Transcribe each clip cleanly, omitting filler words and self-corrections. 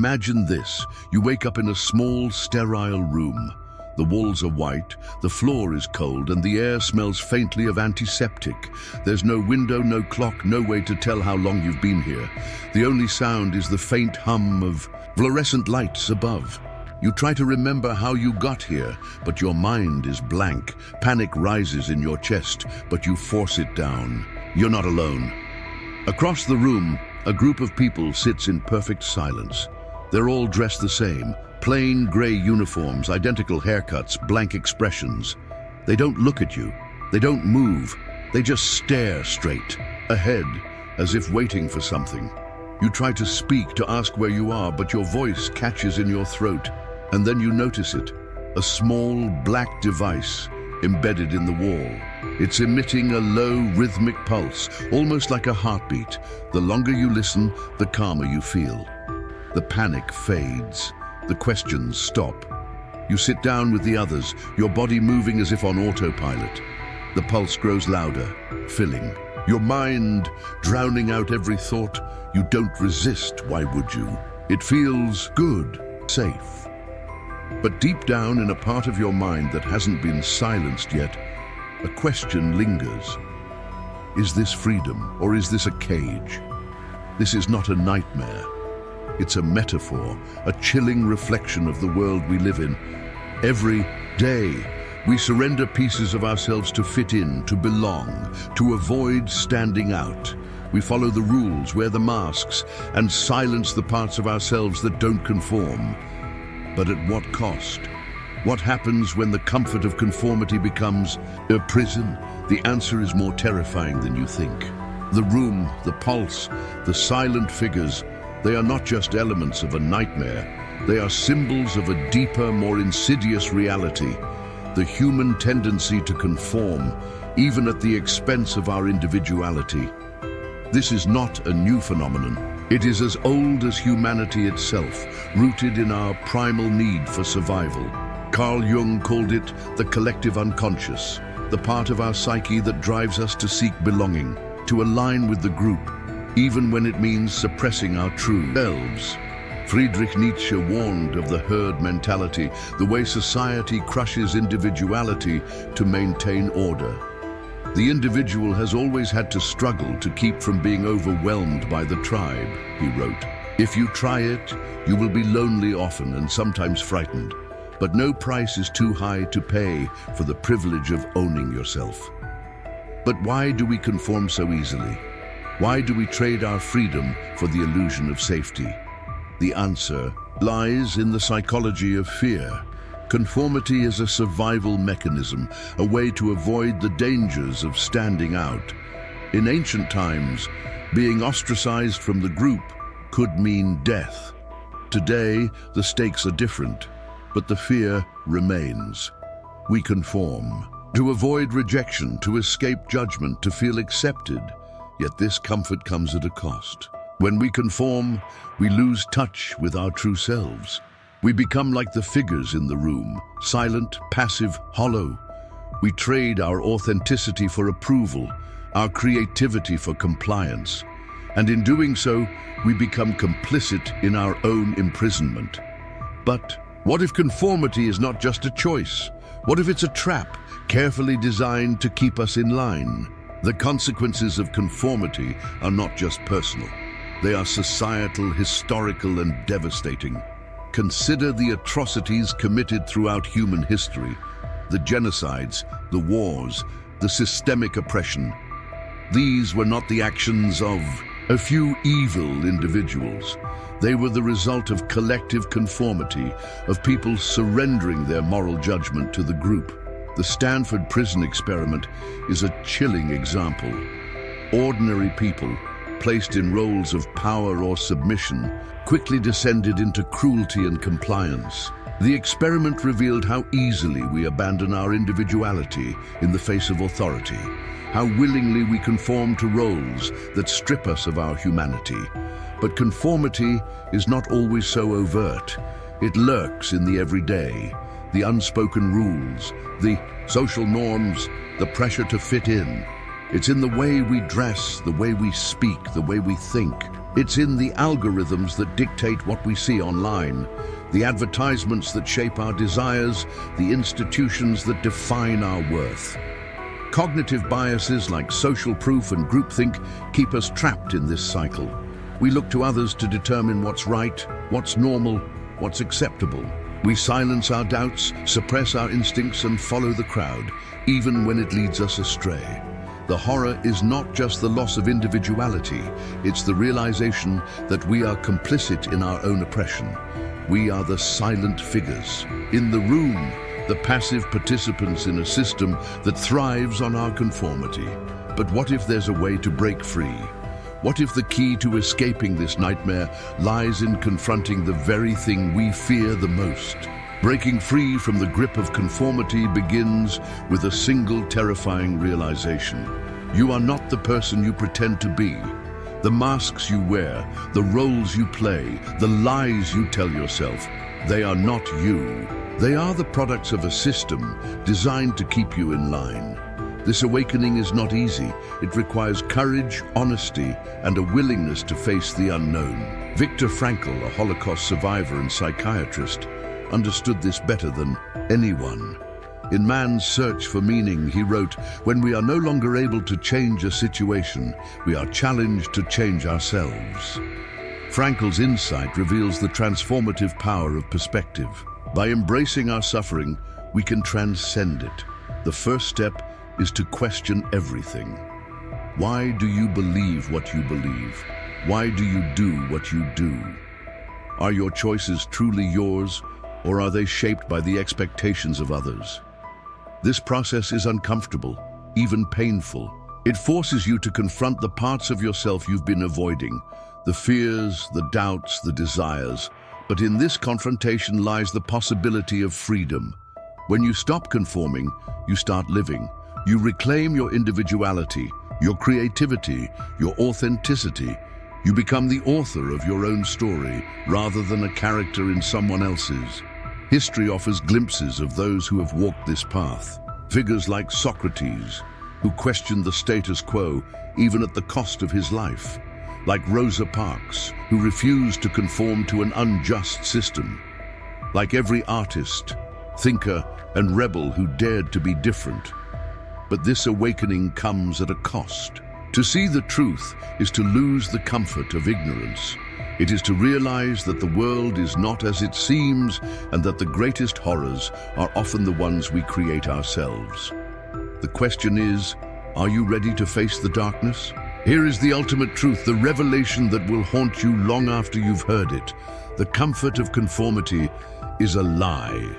Imagine this. You wake up in a small, sterile room. The walls are white, the floor is cold, and the air smells faintly of antiseptic. There's no window, no clock, no way to tell how long you've been here. The only sound is the faint hum of fluorescent lights above. You try to remember how you got here, but your mind is blank. Panic rises in your chest, but you force it down. You're not alone. Across the room, a group of people sits in perfect silence. They're all dressed the same. Plain gray uniforms, identical haircuts, blank expressions. They don't look at you. They don't move. They just stare straight ahead, as if waiting for something. You try to speak, to ask where you are, but your voice catches in your throat. And then you notice it. A small black device embedded in the wall. It's emitting a low rhythmic pulse, almost like a heartbeat. The longer you listen, the calmer you feel. The panic fades. The questions stop. You sit down with the others, your body moving as if on autopilot. The pulse grows louder, filling. Your mind drowning out every thought. You don't resist, why would you? It feels good, safe. But deep down in a part of your mind that hasn't been silenced yet, a question lingers. Is this freedom, or is this a cage? This is not a nightmare. It's a metaphor, a chilling reflection of the world we live in. Every day, we surrender pieces of ourselves to fit in, to belong, to avoid standing out. We follow the rules, wear the masks, and silence the parts of ourselves that don't conform. But at what cost? What happens when the comfort of conformity becomes a prison? The answer is more terrifying than you think. The room, the pulse, the silent figures, they are not just elements of a nightmare. They are symbols of a deeper, more insidious reality. The human tendency to conform, even at the expense of our individuality. This is not a new phenomenon. It is as old as humanity itself, rooted in our primal need for survival. Carl Jung called it the collective unconscious, the part of our psyche that drives us to seek belonging, to align with the group, even when it means suppressing our true selves. Friedrich Nietzsche warned of the herd mentality, the way society crushes individuality to maintain order. The individual has always had to struggle to keep from being overwhelmed by the tribe, he wrote. If you try it, you will be lonely often and sometimes frightened. But no price is too high to pay for the privilege of owning yourself. But why do we conform so easily? Why do we trade our freedom for the illusion of safety? The answer lies in the psychology of fear. Conformity is a survival mechanism, a way to avoid the dangers of standing out. In ancient times, being ostracized from the group could mean death. Today, the stakes are different, but the fear remains. We conform to avoid rejection, to escape judgment, to feel accepted. Yet this comfort comes at a cost. When we conform, we lose touch with our true selves. We become like the figures in the room, silent, passive, hollow. We trade our authenticity for approval, our creativity for compliance. And in doing so, we become complicit in our own imprisonment. But what if conformity is not just a choice? What if it's a trap, carefully designed to keep us in line? The consequences of conformity are not just personal. They are societal, historical, and devastating. Consider the atrocities committed throughout human history, the genocides, the wars, the systemic oppression. These were not the actions of a few evil individuals. They were the result of collective conformity, of people surrendering their moral judgment to the group. The Stanford Prison Experiment is a chilling example. Ordinary people, placed in roles of power or submission, quickly descended into cruelty and compliance. The experiment revealed how easily we abandon our individuality in the face of authority, how willingly we conform to roles that strip us of our humanity. But conformity is not always so overt. It lurks in the everyday, the unspoken rules, the social norms, the pressure to fit in. It's in the way we dress, the way we speak, the way we think. It's in the algorithms that dictate what we see online, the advertisements that shape our desires, the institutions that define our worth. Cognitive biases like social proof and groupthink keep us trapped in this cycle. We look to others to determine what's right, what's normal, what's acceptable. We silence our doubts, suppress our instincts, and follow the crowd, even when it leads us astray. The horror is not just the loss of individuality, it's the realization that we are complicit in our own oppression. We are the silent figures in the room, the passive participants in a system that thrives on our conformity. But what if there's a way to break free? What if the key to escaping this nightmare lies in confronting the very thing we fear the most? Breaking free from the grip of conformity begins with a single terrifying realization. You are not the person you pretend to be. The masks you wear, the roles you play, the lies you tell yourself, they are not you. They are the products of a system designed to keep you in line. This awakening is not easy. It requires courage, honesty, and a willingness to face the unknown. Viktor Frankl, a Holocaust survivor and psychiatrist, understood this better than anyone. In Man's Search for Meaning, he wrote, "When we are no longer able to change a situation, we are challenged to change ourselves." Frankl's insight reveals the transformative power of perspective. By embracing our suffering, we can transcend it. The first step is to question everything. Why do you believe what you believe? Why do you do what you do? Are your choices truly yours, or are they shaped by the expectations of others? This process is uncomfortable, even painful. It forces you to confront the parts of yourself you've been avoiding, the fears, the doubts, the desires. But in this confrontation lies the possibility of freedom. When you stop conforming, you start living. You reclaim your individuality, your creativity, your authenticity. You become the author of your own story rather than a character in someone else's. History offers glimpses of those who have walked this path. Figures like Socrates, who questioned the status quo even at the cost of his life. Like Rosa Parks, who refused to conform to an unjust system. Like every artist, thinker, and rebel who dared to be different. But this awakening comes at a cost. To see the truth is to lose the comfort of ignorance. It is to realize that the world is not as it seems and that the greatest horrors are often the ones we create ourselves. The question is, are you ready to face the darkness? Here is the ultimate truth, the revelation that will haunt you long after you've heard it. The comfort of conformity is a lie.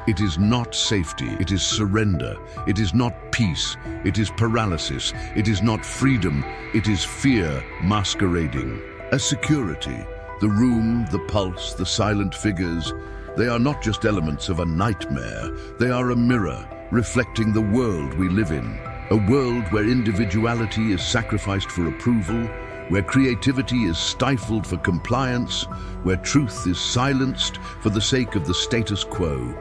It is not safety, it is surrender. It is not peace, it is paralysis. It is not freedom, it is fear masquerading as security. The room, the pulse, the silent figures, they are not just elements of a nightmare. They are a mirror reflecting the world we live in. A world where individuality is sacrificed for approval, where creativity is stifled for compliance, where truth is silenced for the sake of the status quo.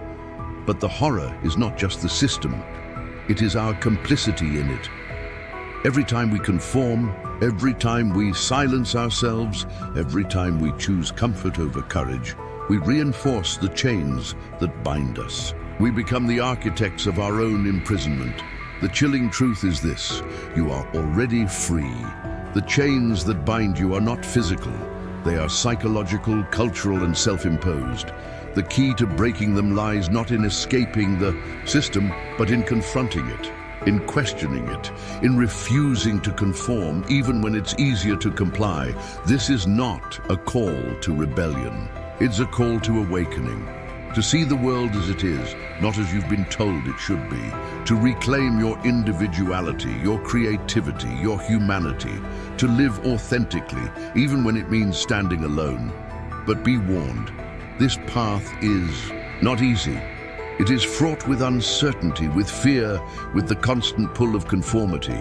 But the horror is not just the system, it is our complicity in it. Every time we conform, every time we silence ourselves, every time we choose comfort over courage, we reinforce the chains that bind us. We become the architects of our own imprisonment. The chilling truth is this: you are already free. The chains that bind you are not physical. They are psychological, cultural, and self-imposed. The key to breaking them lies not in escaping the system, but in confronting it, in questioning it, in refusing to conform, even when it's easier to comply. This is not a call to rebellion. It's a call to awakening. To see the world as it is, not as you've been told it should be. To reclaim your individuality, your creativity, your humanity. To live authentically, even when it means standing alone. But be warned, this path is not easy. It is fraught with uncertainty, with fear, with the constant pull of conformity.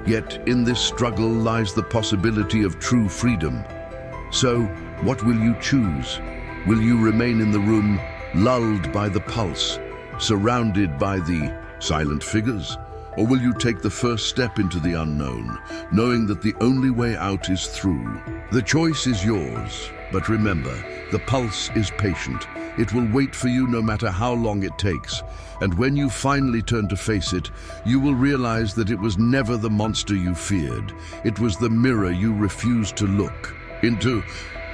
Yet in this struggle lies the possibility of true freedom. So, what will you choose? Will you remain in the room, lulled by the pulse, surrounded by the silent figures? Or will you take the first step into the unknown, knowing that the only way out is through? The choice is yours, but remember, the pulse is patient. It will wait for you no matter how long it takes. And when you finally turn to face it, you will realize that it was never the monster you feared. It was the mirror you refused to look into.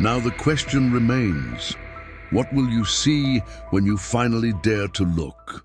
Now the question remains, what will you see when you finally dare to look?